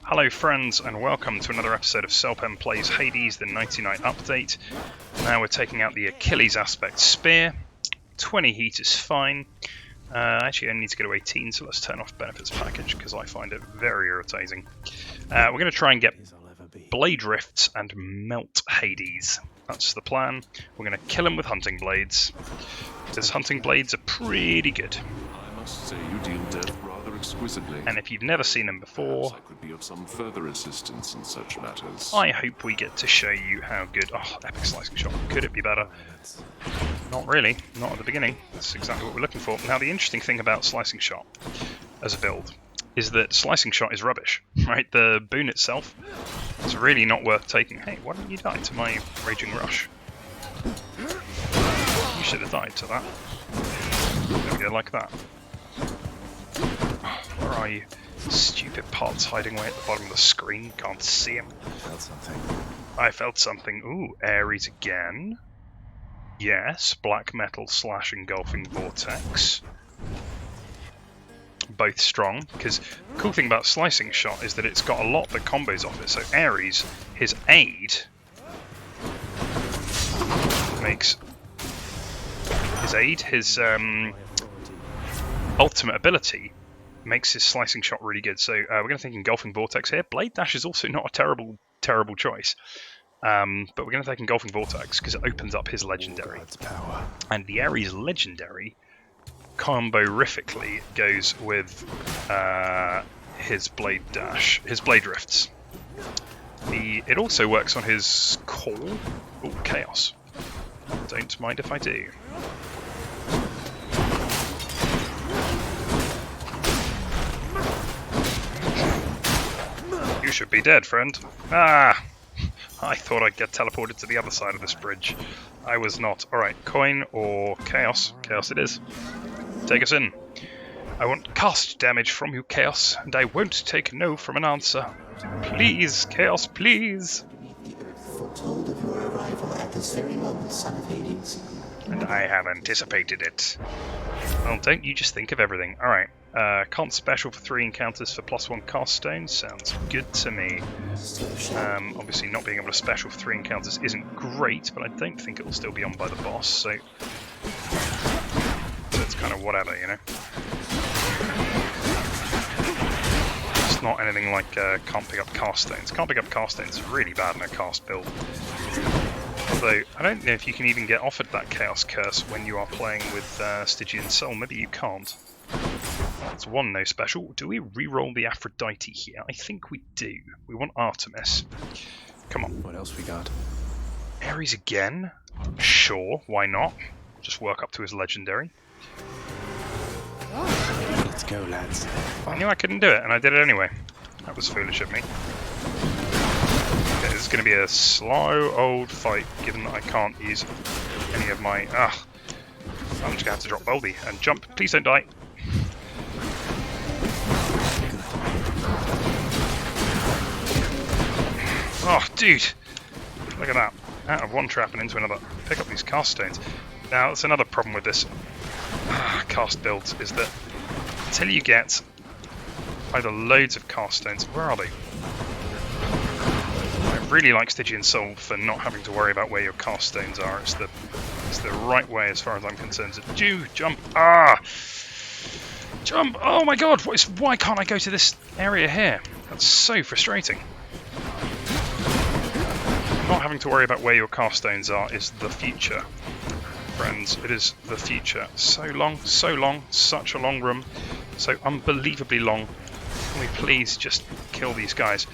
Hello friends and welcome to another episode of Selpen Plays Hades, the 99 update. Now we're taking out the Achilles Aspect Spear. 20 heat is fine. Actually I need to go to 18, so let's turn off Benefits Package because I find it very irritating. We're going to try and get Blade Rifts and melt Hades. That's the plan. We're going to kill him with Hunting Blades. His Hunting Blades are pretty good. I must say you deal death rather exquisitely. And if you've never seen them before, I could be of some further assistance in such matters. I hope we get to show you how good... Oh, epic slicing shot. Could it be better? Not really. Not at the beginning. That's exactly what we're looking for. Now, the interesting thing about slicing shot as a build is that slicing shot is rubbish, right? The boon itself is really not worth taking. Hey, why didn't you die to my Raging Rush? You should have died to that. There we go, like that. Where are you? Stupid pots hiding away at the bottom of the screen. Can't see him. I felt something. I felt something. Ooh, Ares again. Yes, Black Metal / Engulfing Vortex. Both strong, because the cool thing about Slicing Shot is that it's got a lot that combos off it. So Ares, his aid makes his ultimate ability makes his Slicing Shot really good. So we're going to think Engulfing Vortex here. Blade Dash is also not a terrible choice. But we're going to take Engulfing Vortex because it opens up his legendary. And the Ares legendary combo-rifically goes with his Blade Dash, his Blade Rifts. It also works on his Call. Ooh, Chaos. Don't mind if I do. You should be dead, friend. Ah! I thought I'd get teleported to the other side of this bridge. I was not. Alright, coin or chaos? Chaos it is. Take us in. I want cast damage from you, Chaos, and I won't take no from an answer. Please, Chaos, please! The earth foretold of your arrival at this very moment, son of Hades. And I have anticipated it. Well, don't you just think of everything. Alright, can't special for 3 encounters for +1 cast stones. Sounds good to me. Obviously not being able to special for 3 encounters isn't great, but I don't think it will still be on by the boss, so it's kind of whatever, you know. It's not anything like can't pick up cast stones. Can't pick up cast stones is really bad in a cast build. Although, I don't know if you can even get offered that Chaos Curse when you are playing with Stygian Soul. Maybe you can't. That's one no special. Do we re-roll the Aphrodite here? I think we do. We want Artemis. Come on. What else we got? Ares again? Sure, why not? Just work up to his legendary. Let's go, lads. I knew I couldn't do it, and I did it anyway. That was foolish of me. Okay, this is going to be a slow old fight, given that I can't use any of my... I'm just going to have to drop Boldy and jump. Please don't die. Oh, dude! Look at that. Out of one trap and into another. Pick up these cast stones. Now, that's another problem with this cast build, is that until you get either loads of cast stones... Where are they? I really like Stygian Soul for not having to worry about where your cast stones are. It's the right way as far as I'm concerned. So, jump! Jump! Oh my god! Why can't I go to this area here? That's so frustrating. Not having to worry about where your cast stones are is the future, friends. It is the future. So long, such a long room, so unbelievably long. Can we please just kill these guys?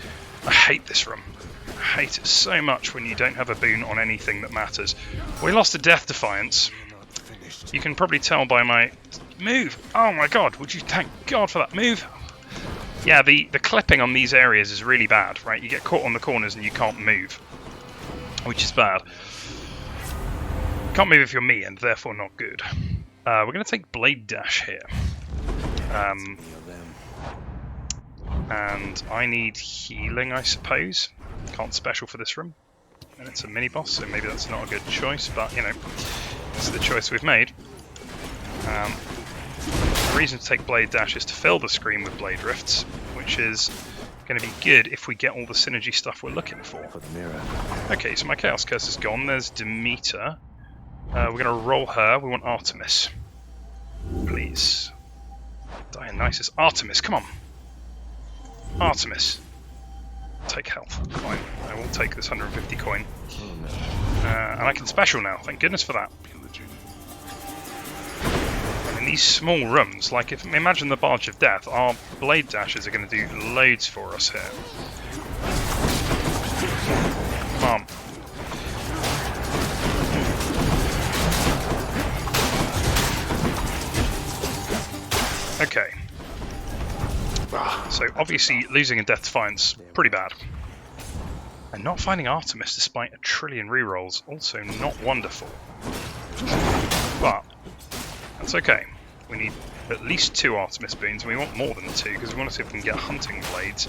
I hate this room. I hate it so much when you don't have a boon on anything that matters. We lost a Death Defiance. You can probably tell by my... Move! Oh my god, would you thank God for that move? Yeah, the clipping on these areas is really bad, right? You get caught on the corners and you can't move, which is bad. Can't move if you're me, and therefore not good. We're going to take Blade Dash here. And I need healing, I suppose. Can't special for this room. And it's a mini-boss, so maybe that's not a good choice, but, you know, it's the choice we've made. The reason to take Blade Dash is to fill the screen with Blade Rifts, which is going to be good if we get all the synergy stuff we're looking for. For the mirror. Okay, so my Chaos Curse is gone. There's Demeter. We're going to roll her. We want Artemis. Please. Dionysus. Artemis, come on. Artemis. Take health. Fine. I will take this 150 coin. And I can special now. Thank goodness for that. Pillaging. In these small rooms, like if imagine the Barge of Death, our blade dashes are going to do loads for us here. Come on. Okay. So obviously losing in Death Defiance, pretty bad. And not finding Artemis despite a trillion rerolls, also not wonderful. But that's okay. We need at least 2 Artemis boons, and we want more than 2 because we want to see if we can get Hunting Blades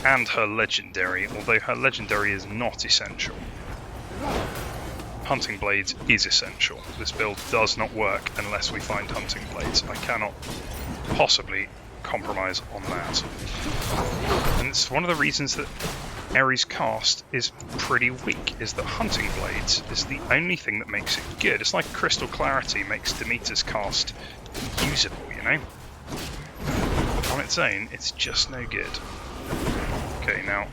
and her Legendary, although her Legendary is not essential. Hunting Blades is essential. This build does not work unless we find Hunting Blades. I cannot possibly compromise on that. And it's one of the reasons that Ares' cast is pretty weak, is that Hunting Blades is the only thing that makes it good. It's like Crystal Clarity makes Demeter's cast usable, you know? On its own, it's just no good. Okay, now...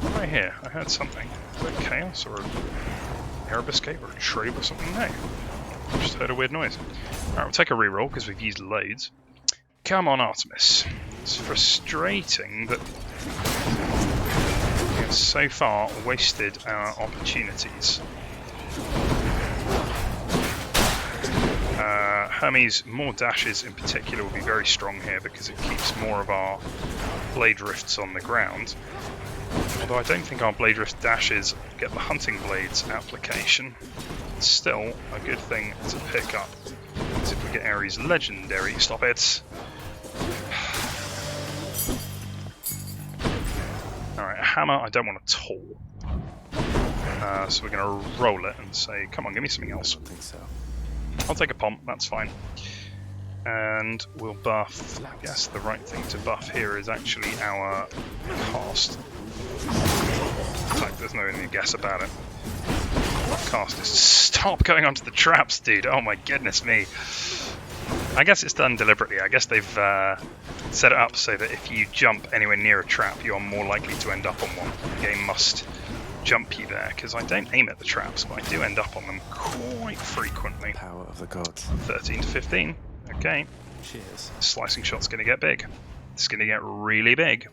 what did I hear? I heard something. Is that Chaos or an Arab Escape or a Trove or something? No. I just heard a weird noise. Alright, we'll take a reroll because we've used loads. Come on, Artemis. It's frustrating that we have so far wasted our opportunities. Hermes, more dashes in particular will be very strong here because it keeps more of our blade rifts on the ground. Although I don't think our blade rift dashes get the Hunting Blades application. It's still a good thing to pick up. Because if we get Ares Legendary, stop it! Alright, a hammer I don't want at all. So we're going to roll it and say, come on, give me something else. I don't think so. I'll take a pomp, that's fine. And we'll buff, I guess the right thing to buff here is actually our cast. In fact, there's no any guess about it. Our cast is stop going onto the traps, dude. Oh my goodness me. I guess it's done deliberately. I guess they've set it up so that if you jump anywhere near a trap, you are more likely to end up on one. The game must jump you there, because I don't aim at the traps, but I do end up on them quite frequently. Power of the gods. 13 to 15. Okay. Cheers. Slicing shot's going to get big. It's going to get really big.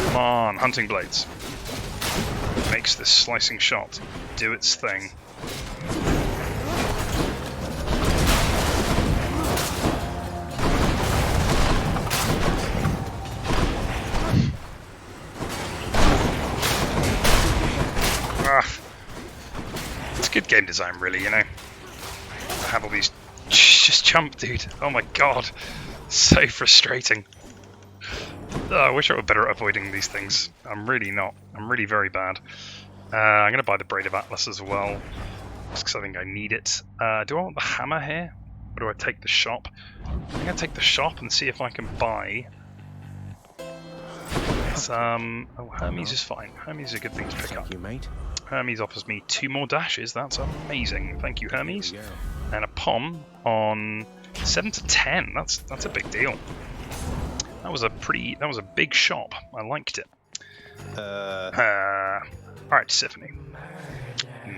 Come on, Hunting Blades. Makes this slicing shot do its thing. It's good game design, really, you know. I have all these... Just jump, dude. Oh my god. So frustrating. I wish I were better at avoiding these things. I'm really not. I'm really very bad. I'm going to buy the Braid of Atlas as well, just because I think I need it. Do I want the hammer here? Or do I take the shop? I'm going to take the shop and see if I can buy... oh, Hermes is fine. Hermes is a good thing to pick up. Thank you, mate. Hermes offers me 2 more dashes. That's amazing. Thank you, Hermes. Here we go. And a pom on 7 to 10. That's a big deal. That was a big shop. I liked it. Alright, Symphony.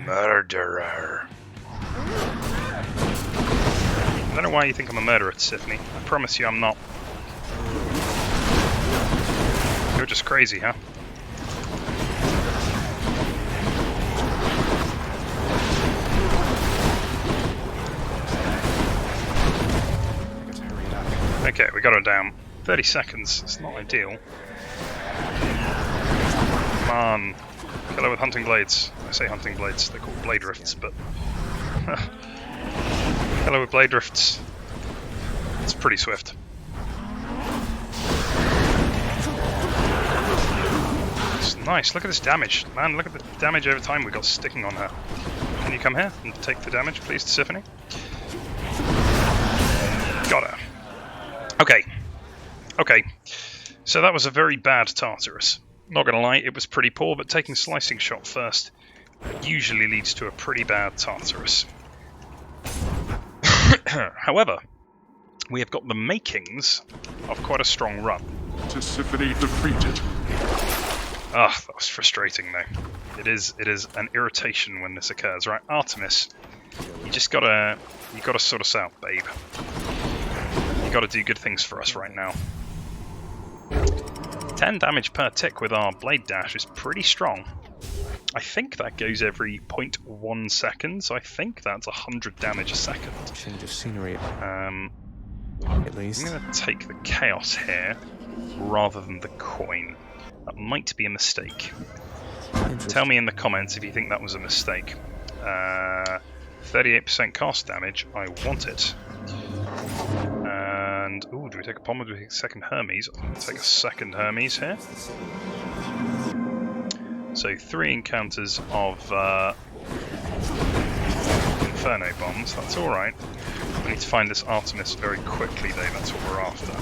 Murderer. I don't know why you think I'm a murderer, Symphony. I promise you I'm not. You're just crazy, huh? Okay, we got her down. 30 seconds, it's not ideal. Come on. Kill her with Hunting Blades. I say Hunting Blades, they're called Blade Rifts, but... Kill her with Blade Rifts. It's pretty swift. It's nice, look at this damage. Man, look at the damage over time we got sticking on her. Can you come here and take the damage, please, Tisiphone? Okay. So that was a very bad Tartarus. Not gonna lie, it was pretty poor, but taking Slicing Shot first usually leads to a pretty bad Tartarus. However, we have got the makings of quite a strong run. Tisiphone defeated. Ah, that was frustrating though. It is an irritation when this occurs, right? Artemis, you gotta sort us out, babe. You gotta do good things for us right now. 10 damage per tick with our Blade Dash is pretty strong. I think that goes every 0.1 seconds. I think that's 100 damage a second. Change of scenery, At least. I'm going to take the Chaos here rather than the coin. That might be a mistake. Tell me in the comments if you think that was a mistake. 38% cast damage. I want it. And ooh, do we take a Pommel? Do we take a second Hermes? I'm going to take a second Hermes here. So 3 encounters of Inferno bombs. That's all right. We need to find this Artemis very quickly, though. That's what we're after.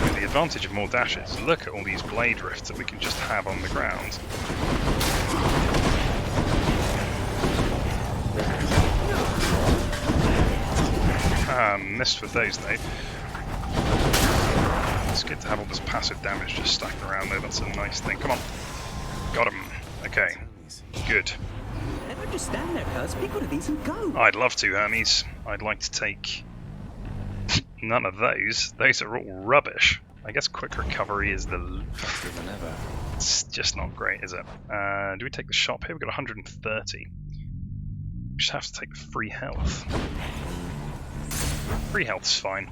With the advantage of more dashes, look at all these blade rifts that we can just have on the ground. Missed with those though. It's good to have all this passive damage just stacking around though, that's a nice thing. Come on. Got him. Okay. Good. Never just stand there, cuz. Pick one of these and go. I'd love to, Hermes. I'd like to take none of those. Those are all rubbish. I guess quick recovery is the... It's just not great, is it? Do we take the shop here? We've got 130. We just have to take the free health. Free health's fine.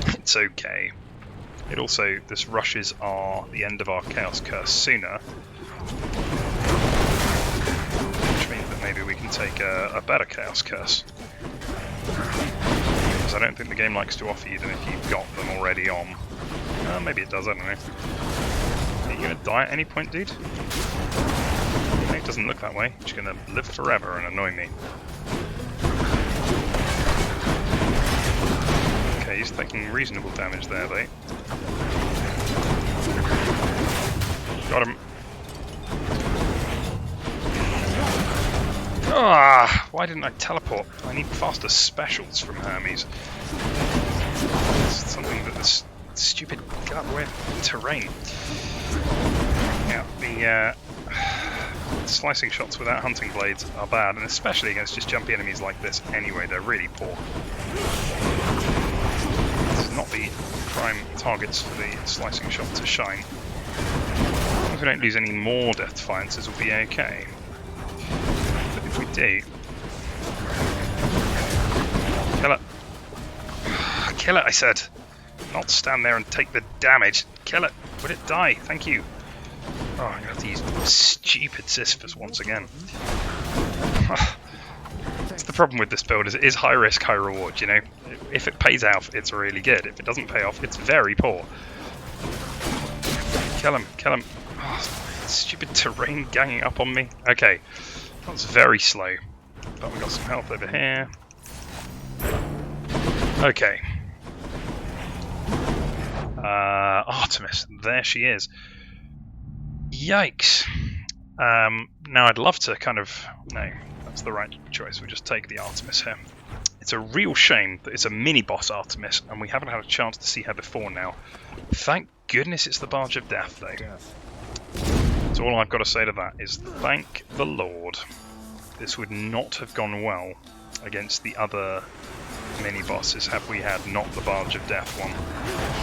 It's okay. It also, this rushes the end of our Chaos Curse sooner. Which means that maybe we can take a better Chaos Curse. Because I don't think the game likes to offer you them if you've got them already on. Maybe it does, I don't know. Are you going to die at any point, dude? It doesn't look that way. You're just going to live forever and annoy me. Okay, he's taking reasonable damage there, though. Got him. Ah! Why didn't I teleport? I need faster specials from Hermes. It's something that this stupid get out of the way of terrain. Yeah, the slicing shots without hunting blades are bad, and especially against just jumpy enemies like this anyway, they're really poor. This is not the prime targets for the slicing shot to shine. If we don't lose any more Death Defiances, we'll be okay. But if we do... Kill it. Kill it, I said. Not stand there and take the damage. Kill it. Would it die? Thank you. Oh, I'm going to have to use stupid Sisyphus once again. That's the problem with this build, is it is high risk, high reward, you know? If it pays out, it's really good. If it doesn't pay off, it's very poor. Kill him, kill him. Oh, stupid terrain ganging up on me. Okay, that was very slow. But we got some health over here. Okay. Artemis, there she is. Yikes. Now I'd love to kind of... No, that's the right choice. We just take the Artemis here. It's a real shame that it's a mini-boss Artemis, and we haven't had a chance to see her before now. Thank goodness it's the Barge of Death, though. So all I've got to say to that is thank the Lord. This would not have gone well against the other mini-bosses had we had not the Barge of Death one.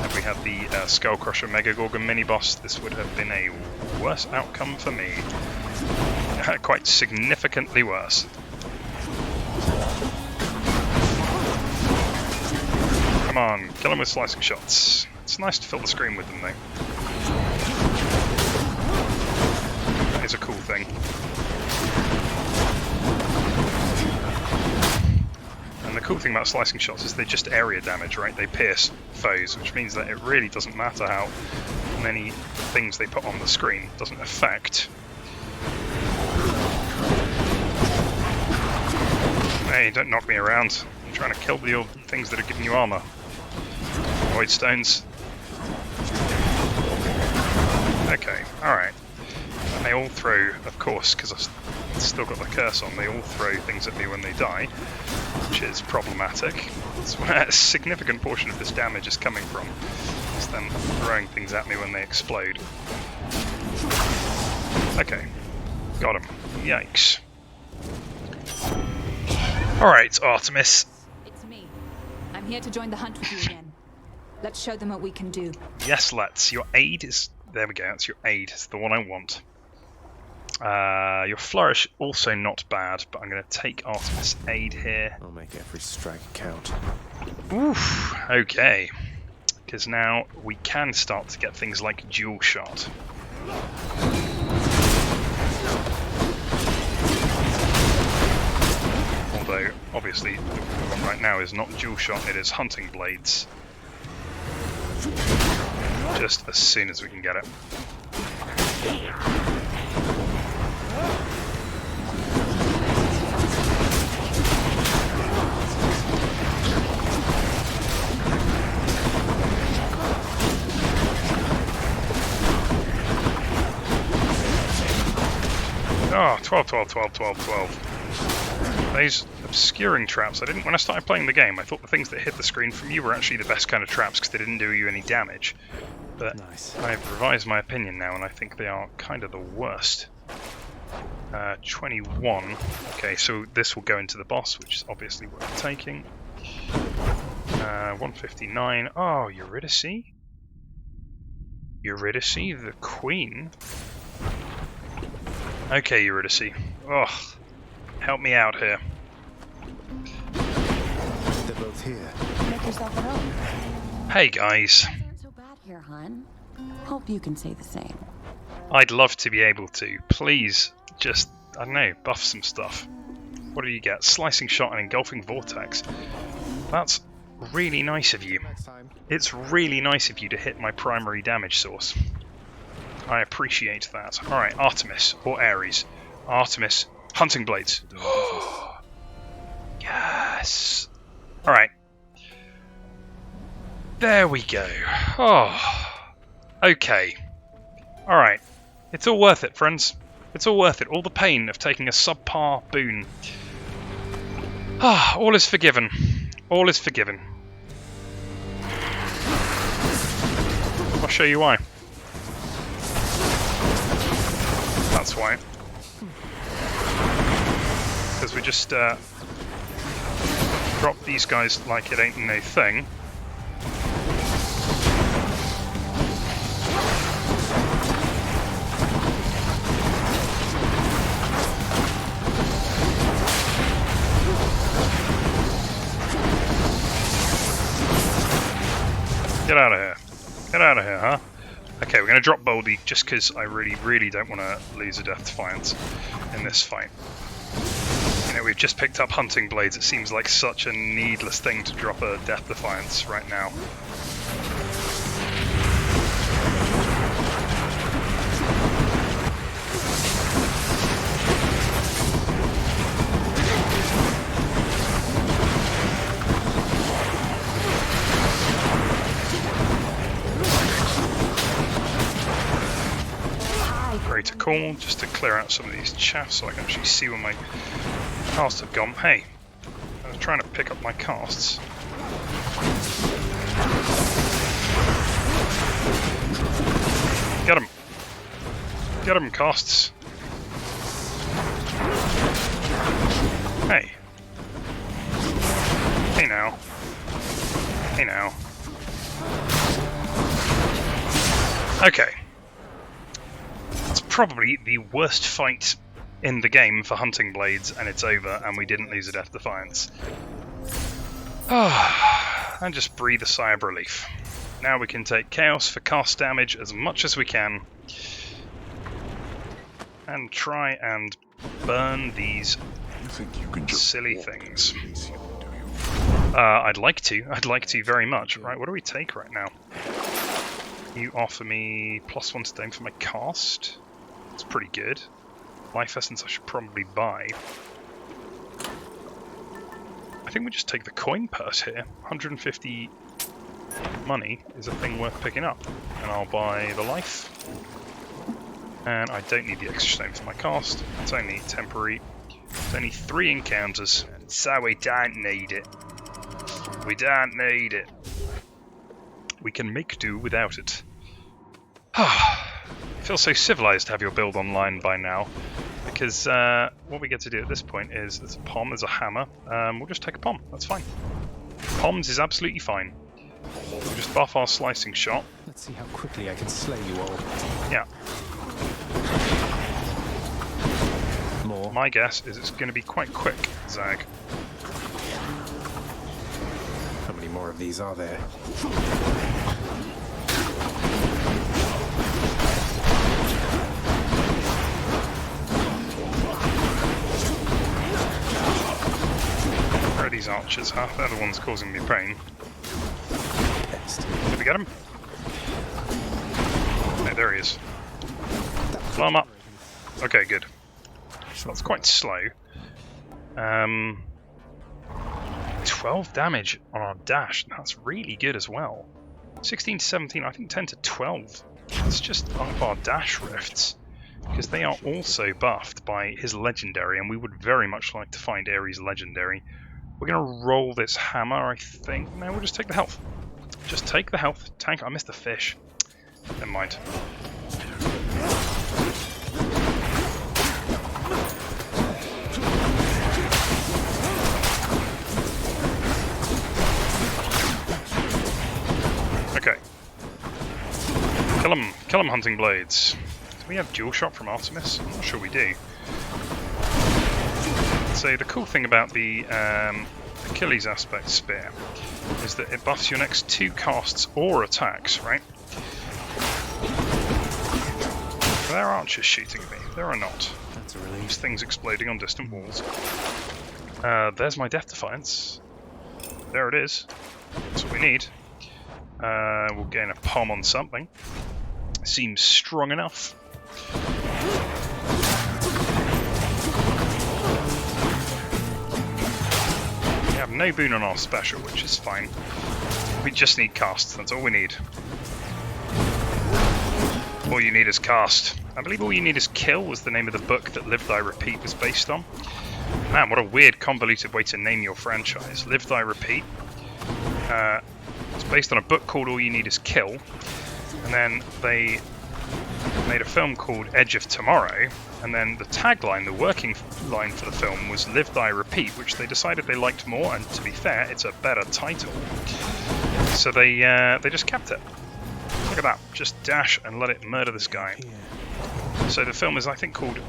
Had we had the Skullcrusher Megagorgon mini-boss, this would have been a worse outcome for me. Quite significantly worse. Come on, kill him with slicing shots. It's nice to fill the screen with them, though. That is a cool thing. And the cool thing about slicing shots is they just area damage, right? They pierce foes, which means that it really doesn't matter how many things they put on the screen. It doesn't affect. Hey, don't knock me around. I'm trying to kill the old things that are giving you armor. Void stones. Okay, alright. And they all throw, of course, because I've still got the curse on, they all throw things at me when they die, which is problematic. That's where a significant portion of this damage is coming from. It's them throwing things at me when they explode. Okay, got him. Yikes. Alright, Artemis. It's me. I'm here to join the hunt with you again. Let's show them what we can do. Yes, let's. Your aid is... There we go, that's your aid. It's the one I want. Your flourish, also not bad, but I'm going to take Artemis aid here. I'll make every strike count. Oof, okay. Because now we can start to get things like dual shot. Although, obviously, the one right now is not dual shot, it is hunting blades. Just as soon as we can get it. Oh, 12, 12, 12, 12, 12. Those obscuring traps, when I started playing the game, I thought the things that hit the screen from you were actually the best kind of traps because they didn't do you any damage. But Nice. I've revised my opinion now and I think they are kind of the worst. 21. Okay, so this will go into the boss, which is obviously worth taking. 159. Oh, Eurydice? Eurydice, the queen? Okay, Eurydice. Oh, help me out here. They're both here. Make yourself at home. Hey, guys. Things aren't so bad here, hon. Hope you can say the same. I'd love to be able to. Please, just, I don't know, buff some stuff. What do you get? Slicing shot and engulfing vortex. That's really nice of you. Next time. It's really nice of you to hit my primary damage source. I appreciate that. Alright, Artemis, or Ares. Artemis, hunting blades. Yes! Alright. There we go. Oh. Okay. Alright. It's all worth it, friends. It's all worth it. All the pain of taking a subpar boon. Ah, all is forgiven. All is forgiven. I'll show you why. That's why. Because we just drop these guys like it ain't no thing. Get out of here. Get out of here, huh? Okay, we're going to drop Boldy just because I really, really don't want to lose a Death Defiance in this fight. You know, we've just picked up Hunting Blades. It seems like such a needless thing to drop a Death Defiance right now. Greater Call, just to clear out some of these chaffs so I can actually see where my casts have gone. Hey, I was trying to pick up my casts. Get him! Get him, casts! Hey! Hey now. Hey now. Okay. It's probably the worst fight in the game for Hunting Blades, and it's over, and we didn't lose a Death Defiance. And just breathe a sigh of relief. Now we can take Chaos for cast damage as much as we can, and try and burn these You think you can just silly walk things. into Elysium, do you? I'd like to very much. Right, what do we take right now? You offer me +1 stone for my cast. It's pretty good. Life Essence I should probably buy. I think we just take the coin purse here. 150 money is a thing worth picking up. And I'll buy the life. And I don't need the extra stone for my cast. It's only temporary. It's only 3 encounters. So we don't need it. We don't need it. We can make do without it. It feels so civilized to have your build online by now. Because what we get to do at this point is there's a pom, there's a hammer. We'll just take a pom, that's fine. Poms is absolutely fine. We'll just buff our slicing shot. Let's see how quickly I can slay you all. Yeah. More. My guess is it's going to be quite quick, Zag. How many more of these are there? Where are these archers, huh? They're the ones causing me pain. Pest. Did we get him? No, there he is. Blow him up. Okay, good. That's quite slow. 12 damage on our dash. That's really good as well. 16 to 17, I think 10 to 12. Let's just up our dash rifts. Because they are also buffed by his legendary, and we would very much like to find Ares' legendary. We're going to roll this hammer, I think. No, we'll just take the health. Just take the health. Tank, I missed the fish. Never mind. Okay. Kill 'em, hunting blades. Do we have dual shot from Artemis? I'm not sure we do. So the cool thing about the Achilles aspect spear is that it buffs your next 2 casts or attacks, right? Are there archers shooting at me? There are not. That's a relief. There's things exploding on distant walls. There's my Death Defiance. There it is. That's what we need. We'll gain a pom on something. Seems strong enough. We have no boon on our special, which is fine. We just need cast, that's all we need. All you need is cast. I believe All You Need Is Kill was the name of the book that Live Die Repeat was based on. Man, what a weird, convoluted way to name your franchise. Live Die Repeat. It's based on a book called All You Need Is Kill. And then they made a film called Edge of Tomorrow. And then the tagline, the working line for the film was Live Die Repeat, which they decided they liked more, and to be fair, it's a better title. So they just kept it. Look at that, just dash and let it murder this guy. So the film is, I think, called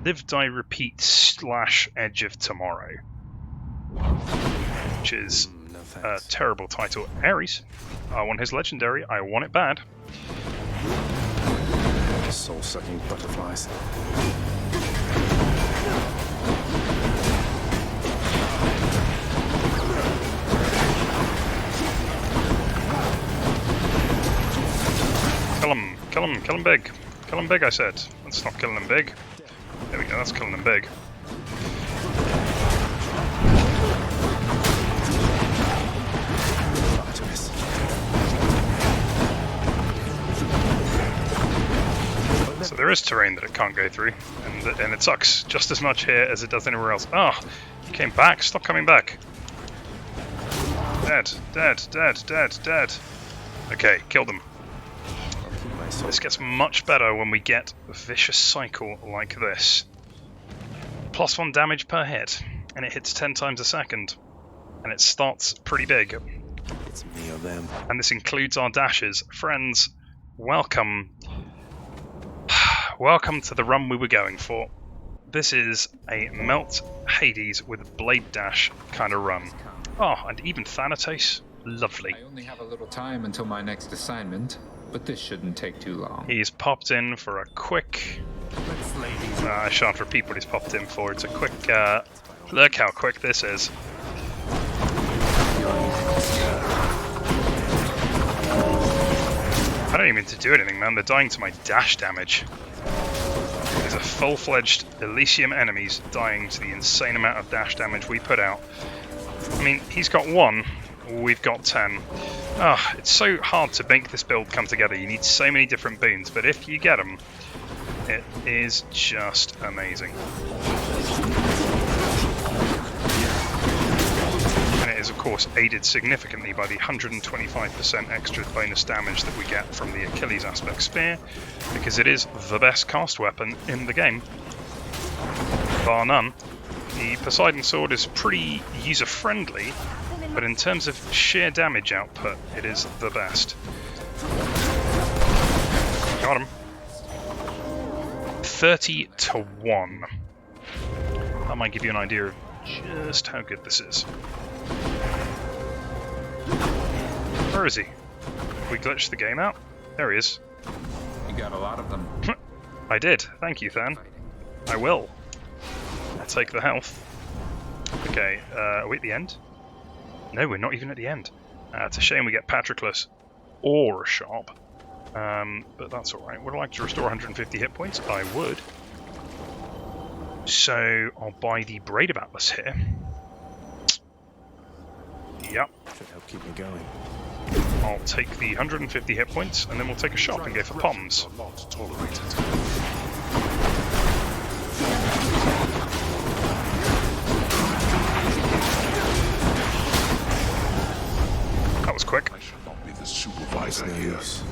Live Die Repeat / Edge of Tomorrow, which is No a thanks. terrible title. Ares, I want his legendary, I want it bad. Soul-sucking butterflies. Kill him big. Kill him big, I said. Let's not kill him big. There we go, that's killing him big. Artemis. So there is terrain that it can't go through, and it sucks just as much here as it does anywhere else. Ah, you came back. Stop coming back. Dead, dead, dead, dead, dead. Okay, killed them. I'll keep my soul. This gets much better when we get a vicious cycle like this. +1 damage per hit, and it hits 10 times a second. And it starts pretty big. It's me or them. And this includes our dashes. Friends, welcome. Welcome to the run we were going for. This is a Melt Hades with Blade Dash kind of run. Oh, and even Thanatos. Lovely. I only have a little time until my next assignment, but this shouldn't take too long. He's popped in for a quick... I shan't repeat what he's popped in for. It's a quick... look how quick this is. I don't even need to do anything, man. They're dying to my dash damage. There's a full-fledged Elysium enemies dying to the insane amount of dash damage we put out. I mean, he's got 1, we've got 10. Ah, it's so hard to make this build come together. You need so many different boons, but if you get them, it is just amazing. And it is, of course, aided significantly by the 125% extra bonus damage that we get from the Achilles Aspect Spear, because it is the best cast weapon in the game, bar none. The Poseidon Sword is pretty user-friendly, but in terms of sheer damage output, it is the best. Got him. 30 to 1. That might give you an idea of just how good this is. Where is he? We glitched the game out? There he is. You got a lot of them. I did. Thank you, Than. I will. I'll take the health. Okay, are we at the end? No, we're not even at the end. It's a shame we get Patroclus or a shop. But that's alright. Would I like to restore 150 hit points? I would. So, I'll buy the Braid of Atlas here. Yep. Should help keep me going. I'll take the 150 hit points, and then we'll take a shop and go for Poms. Are not tolerated. That was quick. I should not be the supervisor No here. use.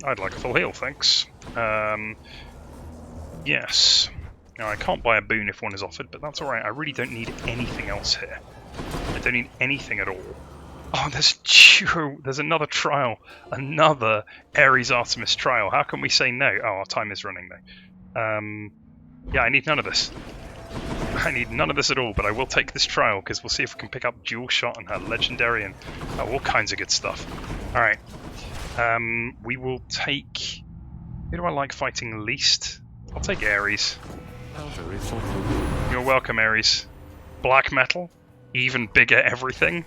I'd like a full heal, thanks. Yes. Now, I can't buy a boon if one is offered, but that's alright. I really don't need anything else here. I don't need anything at all. Oh, there's another trial. Another Ares Artemis trial. How can we say no? Oh, our time is running, though. Yeah, I need none of this. I need none of this at all, but I will take this trial, because we'll see if we can pick up Dual Shot and her Legendary and all kinds of good stuff. Alright. We will take... Who do I like fighting least? I'll take Ares. How very thoughtful. You're welcome, Ares. Black metal? Even bigger everything?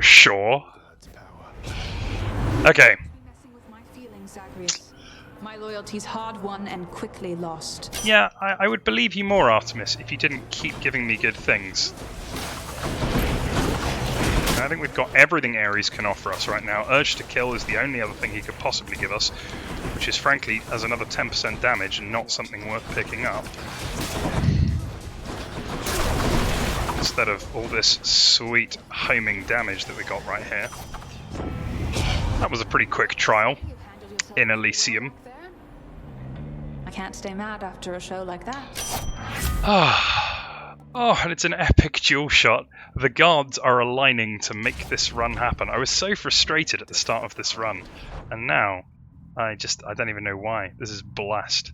Sure. God's power. Okay. Messing with my feelings, Zagreus. My loyalty's hard won and quickly lost. Yeah, I would believe you more, Artemis, if you didn't keep giving me good things. I think we've got everything Ares can offer us right now. Urge to Kill is the only other thing he could possibly give us, which is frankly, as another 10% damage and not something worth picking up. Instead of all this sweet homing damage that we got right here. That was a pretty quick trial in Elysium. I can't stay mad after a show like that. Oh, and it's an epic dual shot. The gods are aligning to make this run happen. I was so frustrated at the start of this run, and now I don't even know why. This is blessed.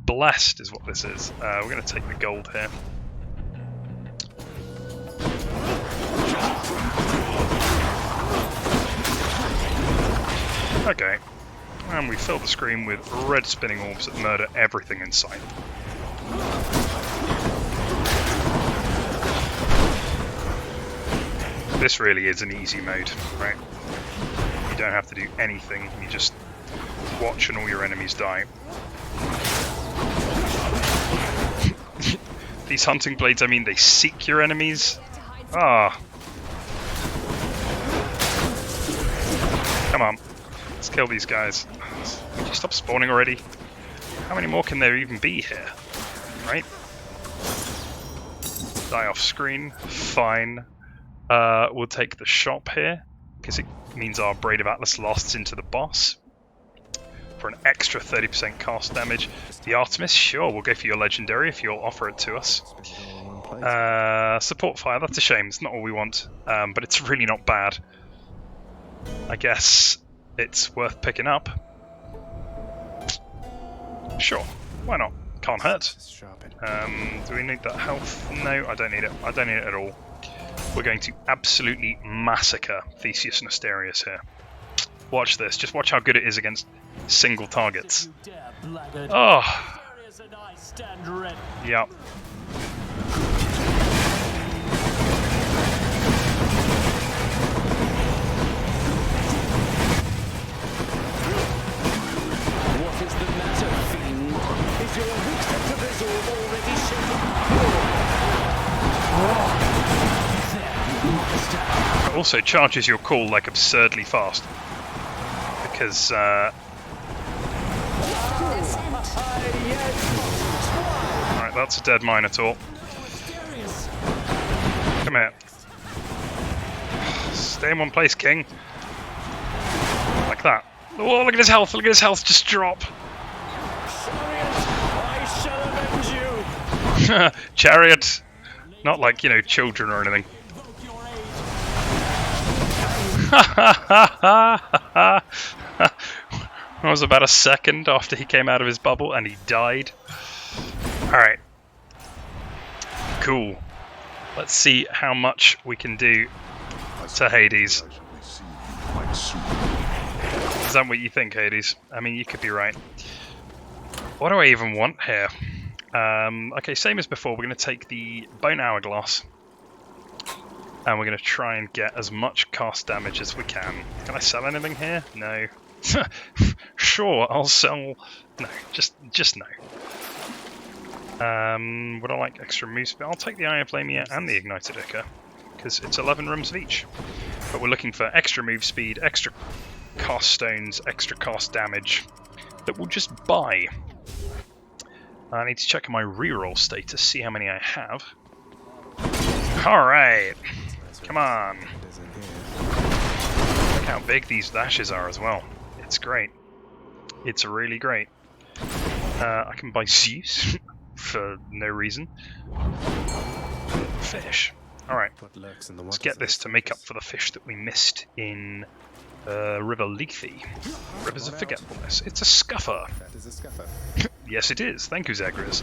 Blessed is what this is. We're going to take the gold here. Okay, and we fill the screen with red spinning orbs that murder everything in sight. This really is an easy mode, right? You don't have to do anything, you just watch and all your enemies die. These hunting blades, I mean, they seek your enemies. Ah. Come on. Let's kill these guys. Would you stop spawning already? How many more can there even be here? Right? Die off screen. Fine. We'll take the shop here, because it means our Braid of Atlas lasts into the boss. For an extra 30% cast damage. The Artemis, sure, we'll go for your Legendary if you'll offer it to us. Support Fire, that's a shame, it's not all we want. But it's really not bad. I guess it's worth picking up. Sure, why not? Can't hurt. Do we need that health? No, I don't need it. I don't need it at all. We're going to absolutely massacre Theseus and Asterius here. Watch this. Just watch how good it is against single targets. Oh. Yep. What is the matter, fiend? Is your weak sense of resolve already shaken? Also charges your call like absurdly fast. Because, Alright, that's a dead Minotaur. Come here. Stay in one place, King. Like that. Oh, look at his health, look at his health just drop. Chariot. Not like, you know, children or anything. That was about a second after he came out of his bubble and he died. Alright. Cool. Let's see how much we can do to Hades. Is that what you think, Hades? I mean, you could be right. What do I even want here? Okay, same as before, we're going to take the Bone Hourglass. And we're going to try and get as much cast damage as we can. Can I sell anything here? No. Sure, I'll sell... No, just no. Would I like extra move speed? I'll take the Eye of Lamia and the Ignited Ichor, because it's 11 rooms of each. But we're looking for extra move speed, extra cast stones, extra cast damage that we'll just buy. I need to check my reroll status, see how many I have. Alright, come on. Look how big these dashes are as well. It's great. It's really great. I can buy Zeus for no reason. Fish. Alright, let's get this to make up for the fish that we missed in River Lethe. Rivers of Forgetfulness. It's a scuffer. That is a scuffer. Yes, it is. Thank you, Zagreus.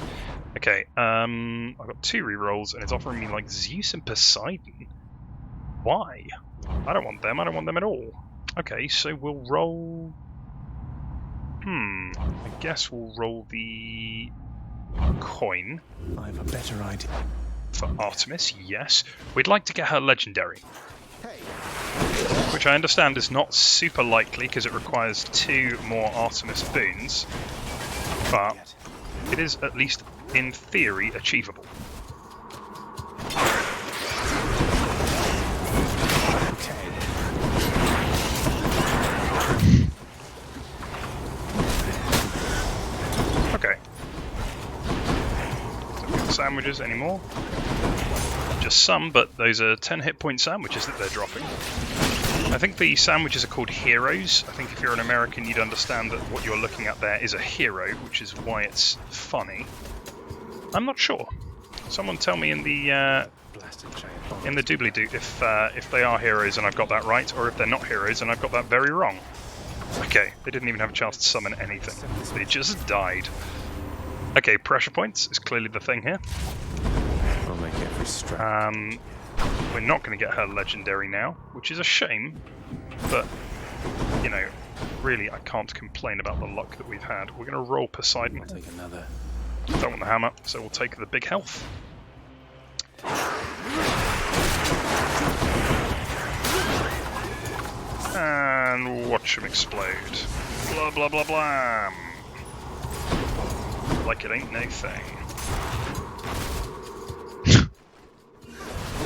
Okay, I've got 2 rerolls, and it's offering me like Zeus and Poseidon. Why? I don't want them. I don't want them at all. Okay, so we'll roll... I guess we'll roll the coin. I have a better idea. For Artemis, yes. We'd like to get her legendary. Which I understand is not super likely because it requires 2 more Artemis boons. But it is at least in theory achievable. Okay. Don't get sandwiches anymore. Just some, but those are 10 hit point sandwiches that they're dropping. I think the sandwiches are called heroes. I think if you're an American, you'd understand that what you're looking at there is a hero, which is why it's funny. I'm not sure. Someone tell me in the doobly-doo if they are heroes and I've got that right, or if they're not heroes and I've got that very wrong. Okay, they didn't even have a chance to summon anything. They just died. Okay, pressure points is clearly the thing here. I'll make every strike. We're not going to get her legendary now, which is a shame, but, you know, really I can't complain about the luck that we've had. We're going to roll Poseidon. I'll take another. Don't want the hammer, so we'll take the big health. And watch him explode. Blah blah blah blah. Like it ain't no thing.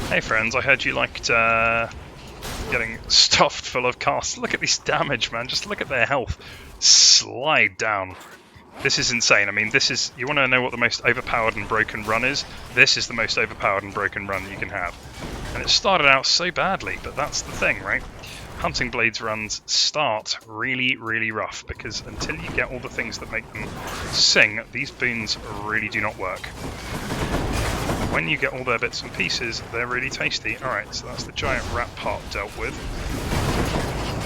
Hey friends, I heard you liked getting stuffed full of casts. Look at this damage, man. Just look at their health. Slide down. This is insane. I mean, this is... You want to know what the most overpowered and broken run is? This is the most overpowered and broken run you can have. And it started out so badly, but that's the thing, right? Hunting Blades runs start really, really rough, because until you get all the things that make them sing, these boons really do not work. When you get all their bits and pieces, they're really tasty. Alright, so that's the giant rat part dealt with.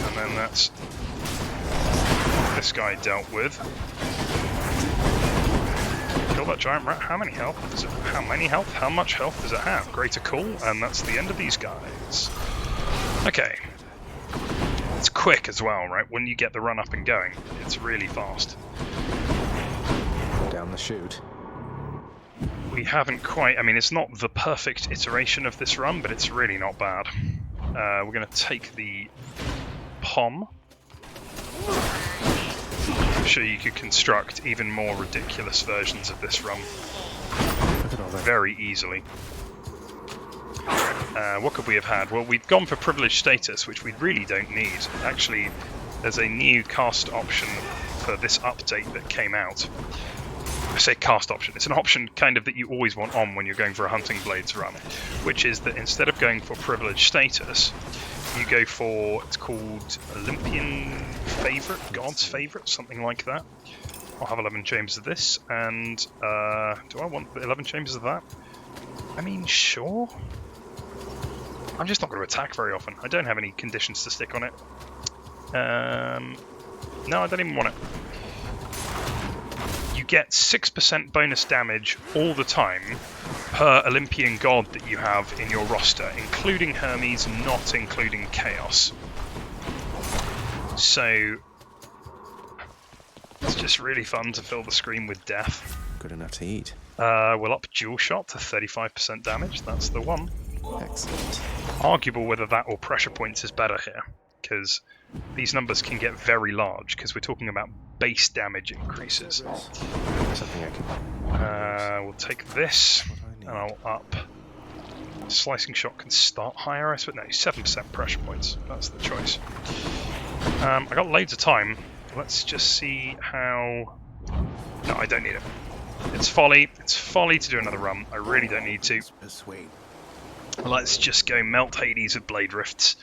And then that's this guy dealt with. Kill that giant rat. How many health does it? How many health? How much health does it have? Greater Call, and that's the end of these guys. Okay. It's quick as well, right? When you get the run up and going, it's really fast. Down the chute. We haven't quite... I mean, it's not the perfect iteration of this run, but it's really not bad. We're going to take the Pom. I'm sure you could construct even more ridiculous versions of this run very easily. What could we have had? Well, we've gone for privileged status, which we really don't need. Actually, there's a new cast option for this update that came out. I say cast option. It's an option kind of that you always want on when you're going for a Hunting Blades run, which is that instead of going for privileged status, you go for, it's called Olympian Favourite, God's Favourite, something like that. I'll have 11 chambers of this, and do I want 11 chambers of that? I mean, sure. I'm just not going to attack very often. I don't have any conditions to stick on it. No, I don't even want it. You get 6% bonus damage all the time per Olympian god that you have in your roster, including Hermes, not including Chaos. So it's just really fun to fill the screen with death. Good enough to eat. We'll up Dual Shot to 35% damage. That's the one. Excellent. Arguable whether that or pressure points is better here, because these numbers can get very large, because we're talking about base damage increases. Something I can... We'll take this, and I'll up. Slicing Shot can start higher, but no, 7% pressure points. That's the choice. I got loads of time. Let's just see how... No, I don't need it. It's folly. It's folly to do another run. I really don't need to. Let's just go melt Hades with Blade Rifts.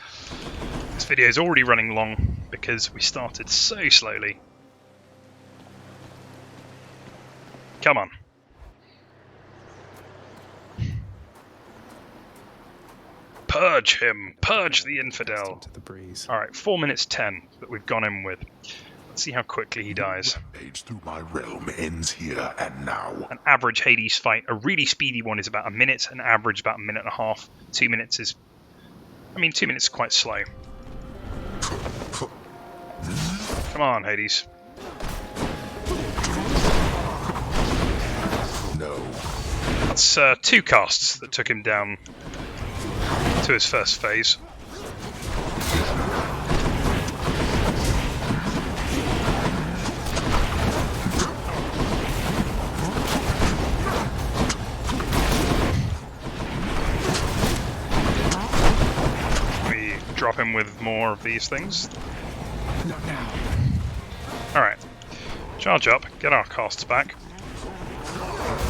This video is already running long because we started so slowly. Come on. Purge him! Purge the infidel! Into the breeze. Alright, 4 minutes 10 that we've gone in with. Let's see how quickly he dies. Page through my realm ends here and now. An average Hades fight, a really speedy one is about a minute, an average about a minute and a half. 2 minutes is... I mean, 2 minutes is quite slow. Come on, Hades. No. That's 2 casts that took him down to his first phase. We drop him with more of these things. Not now. Alright. Charge up, get our casts back.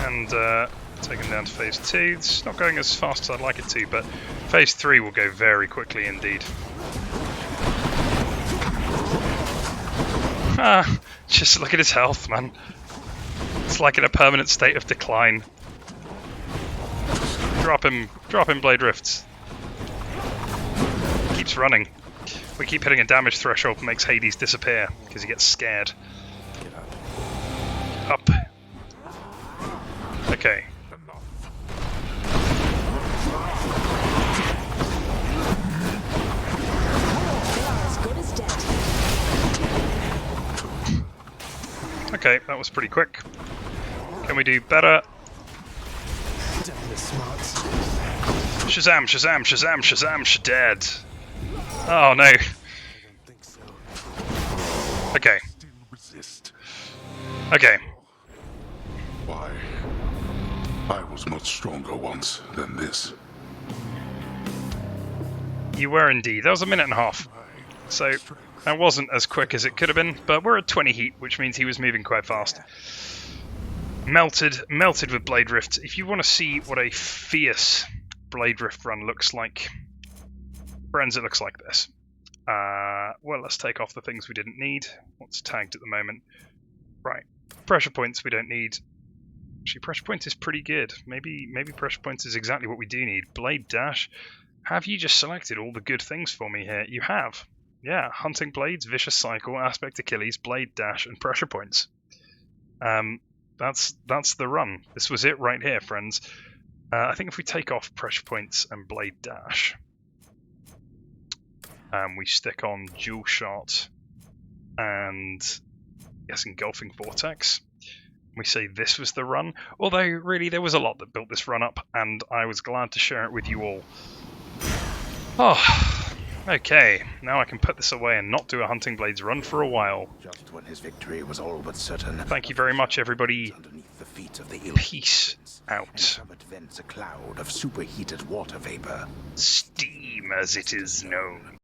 And take him down to phase 2. It's not going as fast as I'd like it to, but phase 3 will go very quickly indeed. Just look at his health, man. It's like in a permanent state of decline. Drop him, Blade Rifts. Keeps running. We keep hitting a damage threshold that makes Hades disappear because he gets scared. Get Up. up. Okay. As good as dead. Okay, that was pretty quick. Can we do better? Shazam, Shazam, Shazam, Shazam, Shadead. Oh no. Okay. Still resist. Okay. Why? I was much stronger once than this. You were indeed. That was a minute and a half. So that wasn't as quick as it could have been, but we're at 20 heat, which means he was moving quite fast. Melted with Blade Rift. If you want to see what a fierce Blade Rift run looks like, friends, it looks like this. Well, let's take off the things we didn't need. What's tagged at the moment? Right. Pressure points we don't need. Actually, pressure points is pretty good. Maybe pressure points is exactly what we do need. Blade Dash. Have you just selected all the good things for me here? You have. Yeah, Hunting Blades, Vicious Cycle, Aspect Achilles, Blade Dash, and pressure points. That's the run. This was it right here, friends. I think if we take off pressure points and Blade Dash, we stick on Dual Shot and yes, Engulfing Vortex. We say this was the run, although really there was a lot that built this run up, and I was glad to share it with you all. Oh, okay, now I can put this away and not do a Hunting Blades run for a while. Just when his victory was all but certain. Thank you very much, everybody. Underneath the feet of the ill. Peace out. And from it vents a cloud of superheated water vapor. Steam, as it is known.